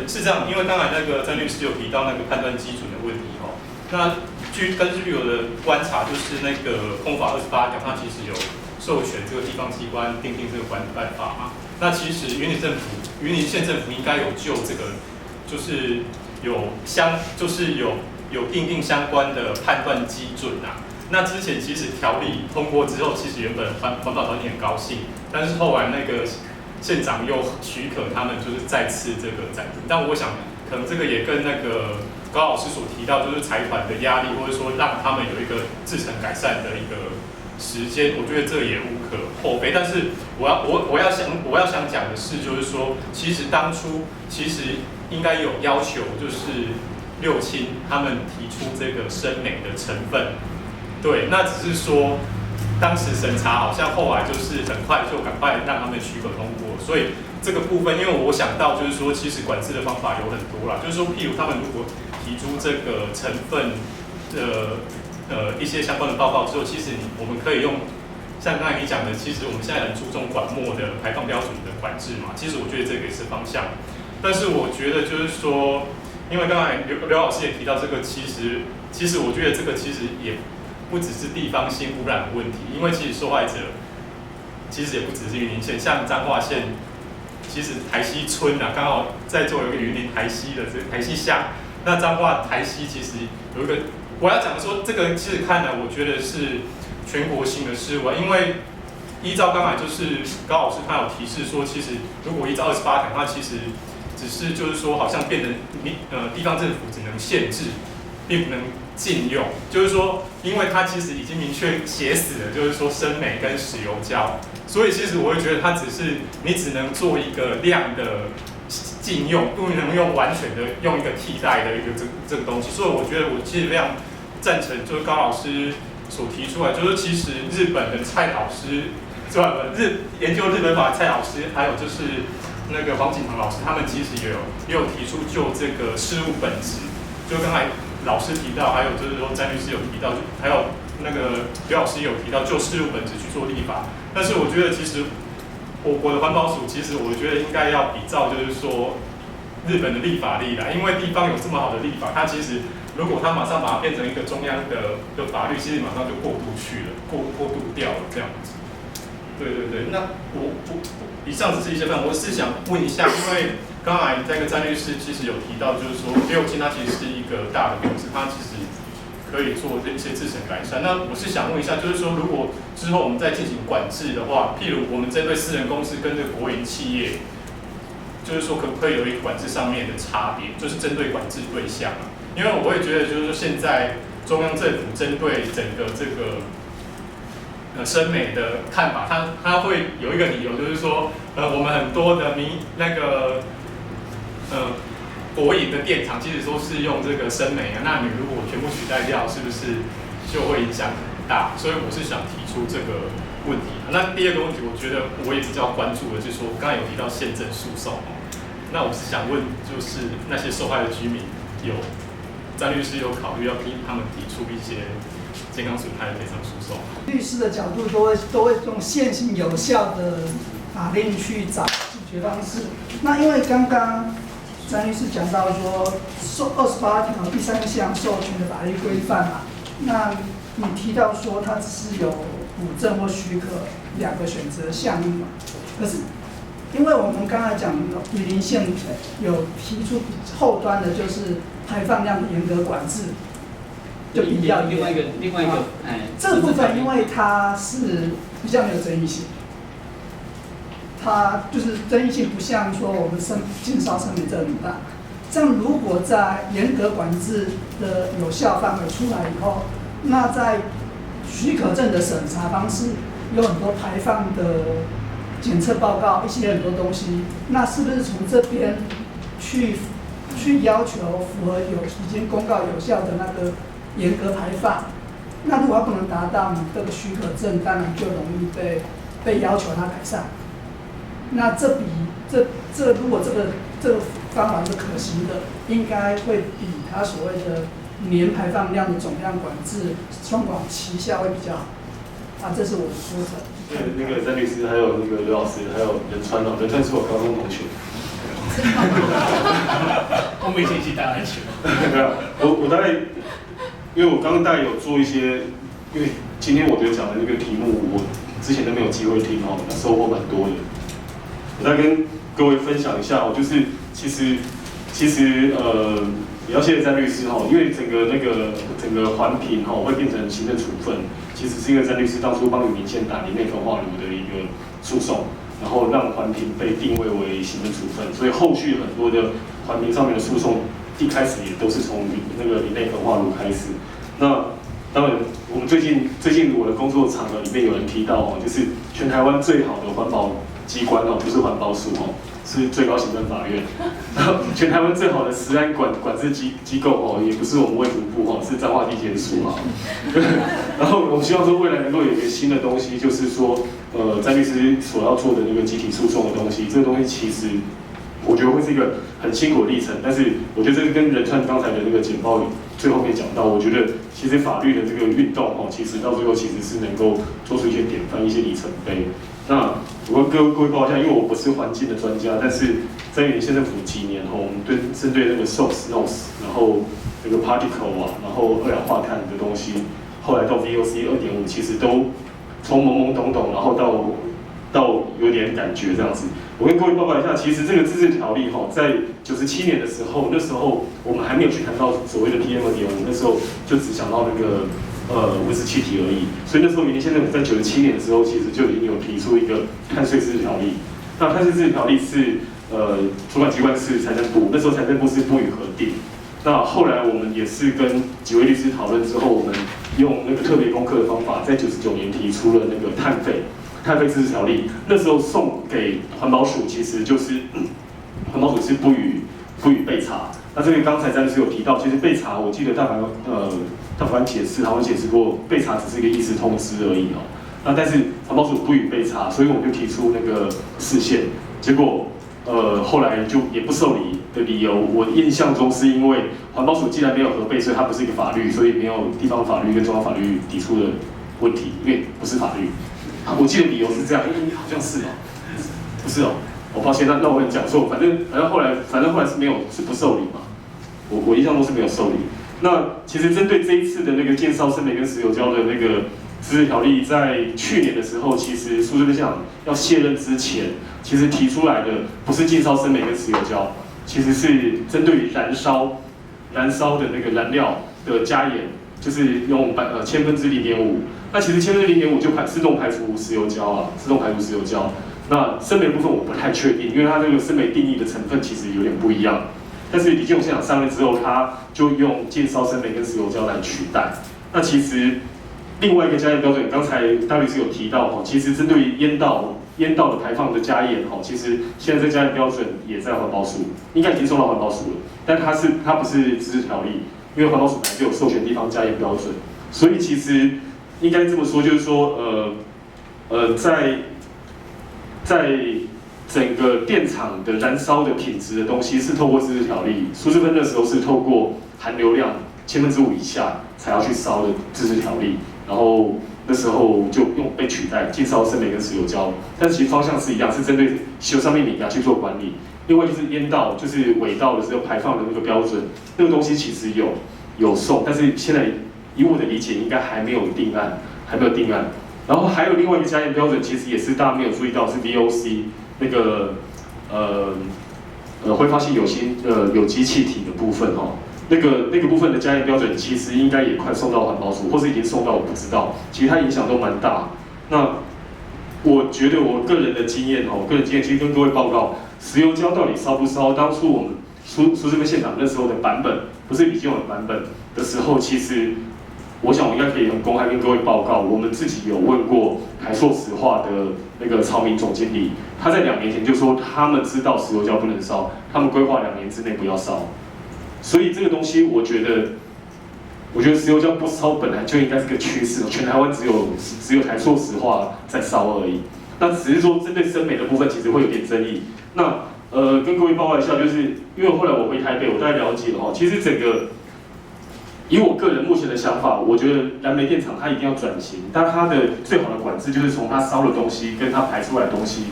是这样，因为刚才那个曾律师有提到那个判断基准的问题哦。那根据我的观察，就是那个空法28条，它其实有授权这个地方机关订定这个管理办法嘛。那其实云林县政府应该有就这个，就是有订定相关的判断基准啊。那之前其实条例通过之后，其实原本环保团体很高兴，但是后来那个县长又许可他们就是再次这个暂停。但我想，可能这个也跟那个高老师所提到，就是财团的压力，或者说让他们有一个制程改善的一个时间，我觉得这也无可厚非。但是我要想讲的是，就是说，其实当初其实应该有要求，就是六轻他们提出这个生镁的成分，对，那只是说当时审查好像后来就是很快就赶快让他们许可通过，所以这个部分，因为我想到就是说，其实管制的方法有很多啦，就是说，譬如他们如果提出这个成分的一些相关的报告之后，其实我们可以用像刚才你讲的，其实我们现在很注重管末的排放标准的管制嘛，其实我觉得这个也是方向。但是我觉得就是说，因为刚才刘老师也提到这个，其实我觉得这个其实也不只是地方性污染的问题，因为其实受害者其实也不只是云林县，像彰化县，其实台西村啊，刚好在座有一个云林台西的这个台西乡，那彰化台西其实有一个，我要讲说这个其实看来我觉得是全国性的事物啊，因为依照刚才就是高老师他有提示说，其实如果依照28条，它其实只是就是说好像变成地方政府只能限制，并不能禁用，就是说，因为它其实已经明确写死了，就是说生镁跟石油胶，所以其实我会觉得它你只能做一个量的禁用，不能用完全的用一个替代的一个这个东西，所以我觉得我其实非常赞成，就是高老师所提出来，就是其实日本的蔡老师，研究日本法的蔡老师，还有就是那个黄景堂老师，他们其实也有提出就这个事物本质，就刚才老师提到，还有就是说詹律师有提到，还有那个刘老师也有提到，就事物本质去做立法。但是我觉得其实我国的环保署，其实我觉得应该要比照就是说日本的立法力啦，因为地方有这么好的立法，它其实如果它马上把它变成一个中央的法律，其实马上就过渡去了，过渡掉了这样子。对，那以上只是一些分享，我是想问一下，因为刚才那个詹律师其实有提到，就是说六轻它其实是一个大的公司，它其实可以做这些制程改善。那我是想问一下，就是说如果之后我们再进行管制的话，譬如我们针对私人公司跟这个国营企业，就是说可不可以有一个管制上面的差别，就是针对管制对象啊？因为我也觉得，就是说现在中央政府针对整个这个生镁的看法，它会有一个理由，就是说，我们很多的国营的电厂其实都是用这个生镁啊，那你如果全部取代掉，是不是就会影响很大？所以我是想提出这个问题。那第二个问题，我觉得我也比较关注的，就是说刚才有提到宪政诉讼，那我是想问，就是那些受害的居民，詹律师有考虑要逼他们提出一些健康损害的赔偿诉讼？律师的角度都会用现行有效的法令去找解决方式。那因为刚刚詹律师讲到说28条第3项授权的法律规范嘛，那你提到说它只是有补正或许可2个选择项目嘛，可是因为我们刚才讲云林县有提出后端的就是排放量的严格管制。就比较另外一个，这个部分因为它是比较没有争议性，它就是争议性不像说我们禁烧生镁这很大。这样如果在严格管制的有效范围出来以后，那在许可证的审查方式有很多排放的检测报告，一些很多东西，那是不是从这边去要求符合已经公告有效的那个严格排放？那如果它不能达到，你这个许可证当然就容易被要求它改善。那如果这个方法是可行的，应该会比它所谓的年排放量的总量管制双管齐下会比较好。这是我的说法。那个詹律师，还有那个刘老师，还有仁川是我高中同学。我们以前一起打篮球。我大概，因为我刚刚大概有做一些，因为今天我觉得讲的那个题目，我之前都没有机会听哦，收获蛮多的。我再跟各位分享一下哦，就是其实也要谢谢詹律师哈，因为整个环评哈会变成行政处分，其实是因为詹律师当初帮宇明县打林内焚化炉的一个诉讼，然后让环评被定位为行政处分，所以后续很多的环评上面的诉讼，一开始也都是从那个林内焚化炉开始。那当然，我们最近我的工作场合里面有人提到哦，就是全台湾最好的环保机关哦，不是环保署哦，是最高行政法院。然后全台湾最好的食安管制机构哦，也不是我们卫福部哦，是彰化地检署啊。然后我希望说未来能够有一个新的东西，就是说詹律师所要做的那个集体诉讼的东西，这个东西其实我觉得会是一个很辛苦的历程，但是我觉得这是跟仁川刚才的那个简报最后面讲到，我觉得其实法律的这个运动哦，其实到最后其实是能够做出一些典范、一些里程碑。那我跟各位报一下，因为我不是环境的专家，但是在云林县政府几年后，我们针对那个 SOx、NOx， 然后那个 particle 啊，然后二氧化碳的东西，后来到 VOC 2.5，其实都从懵懵懂懂，然后到有点感觉这样子。我跟各位报告一下，其实这个自治条例哈，在97年的时候，那时候我们还没有去谈到所谓的 PM 2.5，那时候就只想到那个温室气体而已。所以那时候云林县政府在97年的时候，其实就已经有提出一个碳税自治条例。那碳税自治条例是主管机关是财政部，那时候财政部是不予核定。那后来我们也是跟几位律师讨论之后，我们用那个特别功课的方法，在99年提出了那个碳费自治条例，那时候送给环保署，其实就是环保署是不予备查。那这个刚才詹律师有提到，其实备查，我记得大法官解释过，备查只是一个意思通知而已哦。那但是环保署不予备查，所以我们就提出那个释宪，结果后来就也不受理的理由，我印象中是因为环保署既然没有核备，所以它不是一个法律，所以没有地方法律跟中央法律抵触的问题，因为不是法律。我记得理由是这样，好像是哦，不是哦，我抱歉，那我跟你讲错，反正后来是不受理嘛，我印象中是没有受理。那其实针对这一次的那个建烧生煤跟石油胶的那个自治条例，在去年的时候，其实苏贞昌县长要卸任之前，其实提出来的不是建烧生煤跟石油胶，其实是针对于燃烧的那个燃料的加盐，就是用0.5%。那其实0.5%就自动排除石油胶啊，自动排除石油胶。那生煤部分我不太确定，因为它这个生煤定义的成分其实有点不一样。但是李金龙县长上任之后，他就用建烧生煤跟石油胶来取代。那其实另外一个加盐标准，刚才大律师有提到其实针对于烟道的排放的加盐其实现在这加盐标准也在环保署，应该已经送到环保署了，但它不是自治条例，因为环保署本来就有授权地方加盐标准，所以其实应该这么说，就是说在整个电厂的燃烧的品质的东西是透过自治条例，苏治芬那时候是透过含硫量5%以下才要去烧的自治条例，然后那时候就被取代，禁烧生煤跟石油胶，但是其实方向是一样，是针对石油上面碾压去做管理。另外就是烟道，就是尾道的时候排放的那个标准，那个东西其实有送，但是现在以我的理解应该还没有定案。然后还有另外一个加盐标准，其实也是大家没有注意到，是 VOC 那个挥发性有机气体的部分那个部分的加盐标准，其实应该也快送到环保署，或是已经送到，我不知道。其实它影响都蛮大。那我觉得我个人经验其实跟各位报告，石油胶到底烧不烧？当初我们苏治芬县长那时候的版本，不是李金龙的版本的时候，其实我想我应该可以很公开跟各位报告，我们自己有问过台塑石化的那个曹明总经理，他在2年前就说他们知道石油胶不能烧，他们规划2年之内不要烧。所以这个东西，我觉得石油胶不烧本来就应该是个趋势，全台湾只有台塑石化在烧而已。那只是说针对生煤的部分，其实会有点争议。那跟各位报告一下，就是因为后来我回台北，我大概了解了其实整个以我个人目前的想法，我觉得燃煤电厂它一定要转型，但它的最好的管制就是从它烧的东西跟它排出来的东西，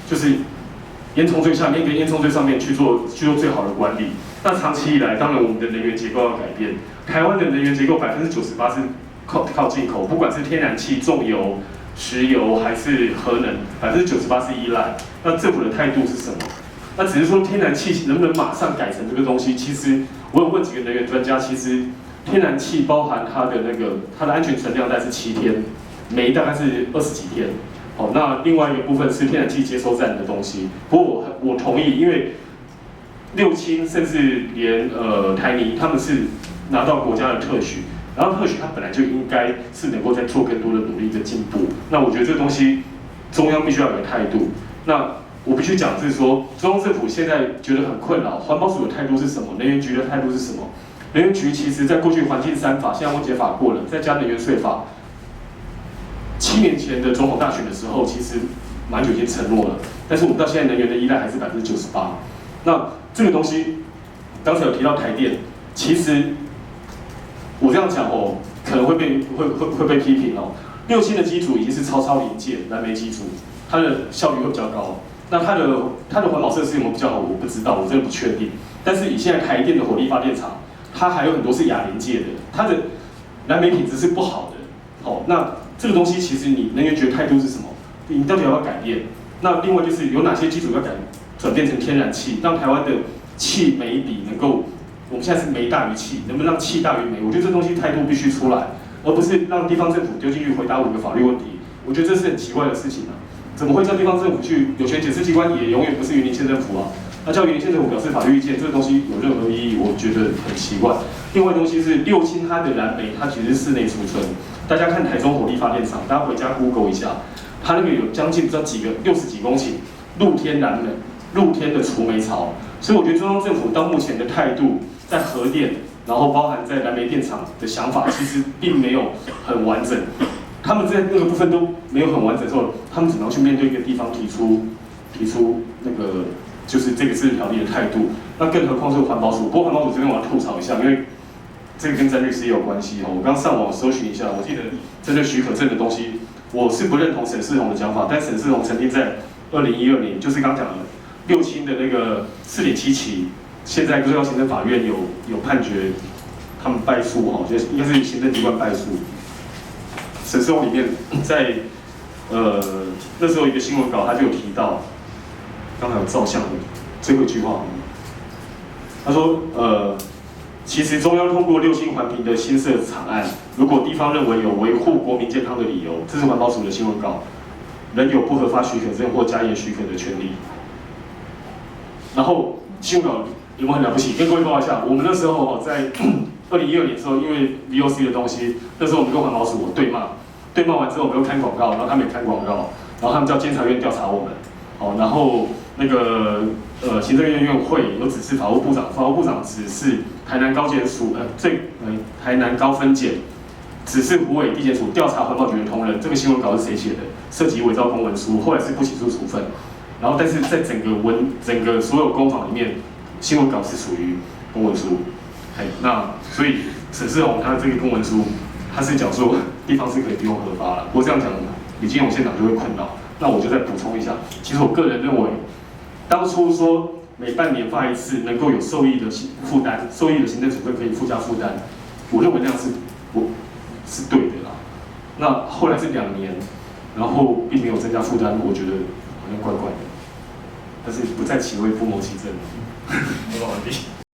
就是烟囱最下面跟烟囱最上面去做最好的管理。那长期以来，当然我们的能源结构要改变。台湾的能源结构98%是靠进口，不管是天然气、重油、石油还是核能，98%是依赖。那政府的态度是什么？那只是说天然气能不能马上改成这个东西？其实我有问几个能源专家，其实天然气包含它的安全存量大概是7天，煤大概是20几天。好，那另外一个部分是天然气接收站的东西。不过我同意，因为六轻甚至连台泥他们是拿到国家的特许，然后特许它本来就应该是能够再做更多的努力跟进步。那我觉得这个东西中央必须要有个态度。那我必须讲是说，中央政府现在觉得很困扰，环保署的态度是什么？能源局的态度是什么？能源局其实在过去环境3法，现在温解法过了，再加能源税法。7年前的总统大选的时候，其实马英九已经承诺了，但是我们到现在能源的依赖还是98%。那这个东西，刚才有提到台电，其实我这样讲哦，可能会被批评哦。6轻的机组已经是超临界燃煤机组，它的效率会比较高。那它的环保设施有没有比较好？我不知道，我真的不确定。但是以现在台电的火力发电厂，它还有很多是亚临界的，它的燃煤品质是不好的。哦，那这个东西其实你能源局的态度是什么？你到底要不要改变？那另外就是有哪些机组要转变成天然气，让台湾的气煤比能够，我们现在是煤大于气，能不能让气大于煤？我觉得这东西态度必须出来，而不是让地方政府丢进去回答5个法律问题。我觉得这是很奇怪的事情啊！怎么会叫地方政府去有权解释机关，也永远不是云林县政府啊？那叫云林县政府表示法律意见，这个东西有任何意义？我觉得很奇怪。另外东西是6轻它的燃煤，它其实是室内储存。大家看台中火力发电厂，大家回家 Google 一下，它那个有将近不知道几个60几公顷露天燃煤、露天的储煤槽。所以我觉得中央政府到目前的态度，在核电，然后包含在燃煤电厂的想法，其实并没有很完整。他们在那个部分都没有很完整的时候，他们只能去面对一个地方提出那个就是这个自治条例的态度。那更何况是环保署。不过环保署这边我要吐槽一下，因为这个跟詹律师也有关系哦。我刚上网搜寻一下，我记得针对许可证的东西，我是不认同沈世宏的讲法，但沈世宏曾经在2012年，就是刚讲的6轻的那个4.7期，现在最高行政法院有判决他们败诉哦，就是应该是行政机关败诉。沈世宏里面在那时候一个新闻稿，他就有提到，刚才有照相的最后一句话，他说其实中央通过6轻环评的新设草案，如果地方认为有维护国民健康的理由，这是环保署的新闻稿，仍有不核发许可证或加严许可的权利。然后新闻稿有没有很了不起？跟各位报告一下，我们那时候在2012年的时候，因为 VOC 的东西，那时候我们跟环保署对骂完之后，我们又看广告，然后他们也看广告，然后他们叫监察院调查我们，然后那个行政院院会有指示法务部长指示台南高检署台南高分检指示湖尾地检署调查环保局的同仁，这个新闻稿是谁写的？涉及伪造公文书，后来是不起诉处分。然后但是在整个所有工坊里面，新闻稿是属于公文书。那所以沈世宏他这个公文书，他是讲说地方是可以不用核发了。不过这样讲，李金龙县长就会困扰。那我就再补充一下，其实我个人认为，当初说每半年发一次，能够有受益的负担，受益的行政处分可以附加负担，我认为那样是对的啦。那后来是2年，然后并没有增加负担，我觉得好像怪怪的。但是不在其位不谋其政。我完毕。